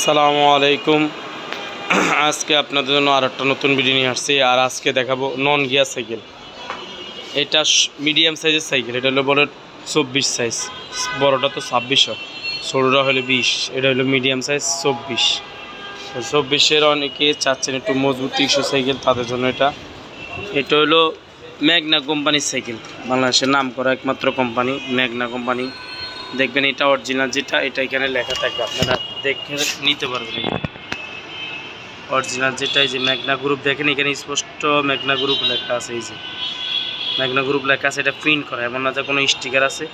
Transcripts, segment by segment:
আসসালামু আলাইকুম। আজকে আপনাদের জন্য আরেকটা নতুন ভিডিও নিয়ে আসছি। আর আজকে দেখাবো নন গিয়ার সাইকেল। এটা মিডিয়াম সাইজের সাইকেল। এটা হলো বড় 24 সাইজ, বড়টা তো 26 হয়, ছোটটা হলো 20। এটা হলো মিডিয়াম সাইজ 24। 24-এর অনেকে চাচ্ছেন একটু মজবুত টিকসই সাইকেল, তাদের জন্য এটা হলো ম্যাগনা কোম্পানির সাইকেল। বাংলাদেশের নাম করা একমাত্র কোম্পানি ম্যাগনা কোম্পানি। দেখবেন এটা অরিজিনাল যেটা, এটা এখানে লেখা থাকবে, আপনারা দেখে নিতে পারবেন। অরিজিনাল যেটা, এই যে ম্যাগনা গ্রুপ, দেখেন এখানে স্পষ্ট ম্যাগনা গ্রুপ লেখা আছে। এই যে ম্যাগনা গ্রুপ লেখা আছে, এটা প্রিন্ট করা, এমন না যে কোনো স্টিকার আছে।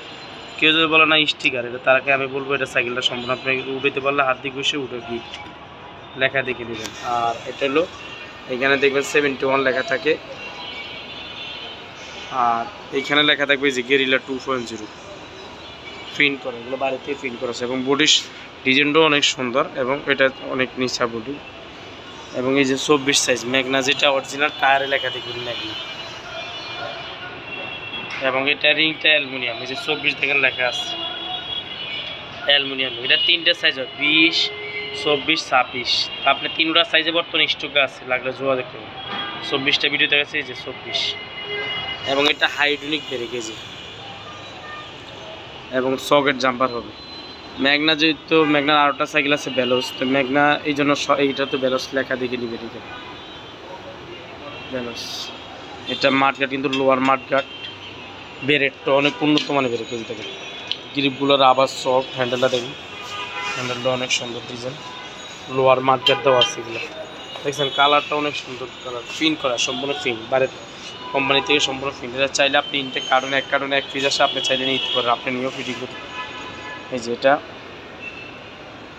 কেউ যদি বলে না স্টিকার, এটা তারাকে আমি বলবো এটা সাইকেলটা সম্পূর্ণ আপনি উঠাইতে পারলে হাত দিয়ে ঘষে উঠে গিফট লেখা দেখে দেবেন। আর এটা হলো এখানে দেখবেন 71 লেখা থাকে। আর এইখানে লেখা থাকবে যে গেরিলা 2.0 প্রিন্ট করা, এগুলো বাড়িতে প্রিন্ট করা আছে। এবং বডির ডিজাইনটাও অনেক সুন্দর এবং এটা অনেক নিচা বডি। এবং এই যে 24 সাইজ ম্যাগনা যেটা অরিজিনাল, টায়ারে লেখা দেখবেন ম্যাগনা। এবং এটা রিংটা অ্যালুমিনিয়াম, এই যে 24 দেখেন লেখা আছে অ্যালুমিনিয়াম। এটা তিনটা সাইজ হয়, 20, 24, 26। আপনি তিনটা সাইজে বর্তমানে স্টকে আছে, লাগলে যোগাযোগ করবেন। 24টা ভিডিও দেখাচ্ছে, এই যে 24। এবং এটা হাইড্রোলিক ব্রেক, এই যে এবং সকেট জাম্পার হবে। ম্যাগনা যেহেতু ম্যাগনার আরেকটা সাইকেল আছে বেলোস, তো ম্যাগনা এই জন্য এইটা তো বেলোস লেখা দেখে নিবে। ঠিক আছে, বেলোস। এটা মাঠঘাট, কিন্তু লোয়ার মাঠঘাট। ব্রেকটা অনেক উন্নত মানের ব্রেক। এই দেখেন গ্রিপগুলোর আবার সফট, হ্যান্ডেলটা দেখুন, হ্যান্ডেলটা অনেক সুন্দর ডিজাইন। লোয়ার মাঠঘাট দেওয়া আছে এগুলো, দেখছেন কালারটা অনেক সুন্দর কালার, প্রিন্ট করা সম্পূর্ণ প্রিন্ট, বাইরে কোম্পানি থেকে সম্পূর্ণ প্রিন্ট। এটা চাইলে আপনি ইনটেক কার্টুনে এক পিস আসে, আপনি চাইলে নিতে পারেন, আপনি নিয়েও ফিটিং করতে। এই যে এটা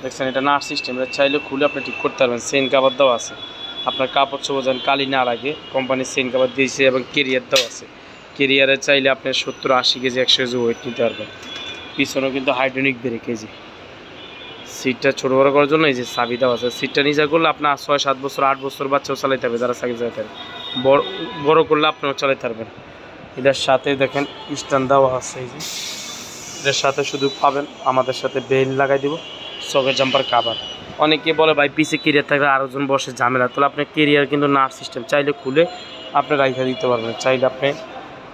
দেখছেন, এটা নাট সিস্টেম, এটা চাইলে খুলে আপনি ঠিক করতে পারবেন। চেইন কাভার দেওয়া আছে, আপনার কাপড় চোপড় যেন কালি না লাগে, কোম্পানির চেইন কাভার দিয়েছে। এবং কেরিয়ার দেওয়া আছে, কেরিয়ারে চাইলে আপনি 70-80 কেজি 100 কেজি ওয়েট নিতে পারবেন। পিছনেও কিন্তু হাইড্রোলিক ব্রেক। এই যে সিটটা ছোটো বড়ো করার জন্য এই যে চাবি দেওয়া আছে। সিটটা নিচে করলে আপনার 6-7 বছর 8 বছর বাচ্চাও চালাইতে হবে, যারা সাইকেল চালাতে পারবে। বড় করলে আপনিও চালাইতে পারবেন। এটার সাথে দেখেন স্ট্যান্ড দেওয়া আছে। এই যে এটার সাথে শুধু পাবেন আমাদের সাথে বেল লাগাই দিব, সকেট জাম্পার কাভার। অনেকে বলে ভাই পিছে কেরিয়ার থাকলে আরেকজন বসে ঝামেলা, তাহলে আপনার কেরিয়ার কিন্তু নাট সিস্টেম, চাইলে খুলে আপনি রাইখা দিতে পারবেন। চাইলে আপনি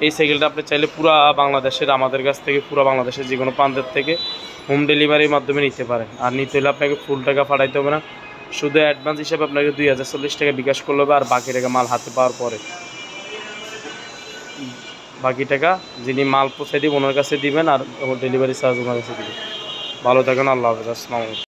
এই সাইকেলটা আপনি চাইলে পুরা বাংলাদেশের, আমাদের কাছ থেকে পুরা বাংলাদেশের যে কোনো প্রান্তের থেকে হোম ডেলিভারির মাধ্যমে নিতে পারেন। আর নিতে হলে আপনাকে ফুল টাকা পাঠাইতে হবে না, শুধু অ্যাডভান্স হিসাবে আপনাকে 2040 টাকা বিকাশ করলে হবে। আর বাকি টাকা মাল হাতে পাওয়ার পরে, বাকি টাকা যিনি মাল পৌঁছে দিবেন ওনার কাছে দিবেন, আর ডেলিভারি চার্জ ওনার কাছে দিবেন। ভালো থাকেন, আল্লাহ হাফেজ, আসসালামু আলাইকুম।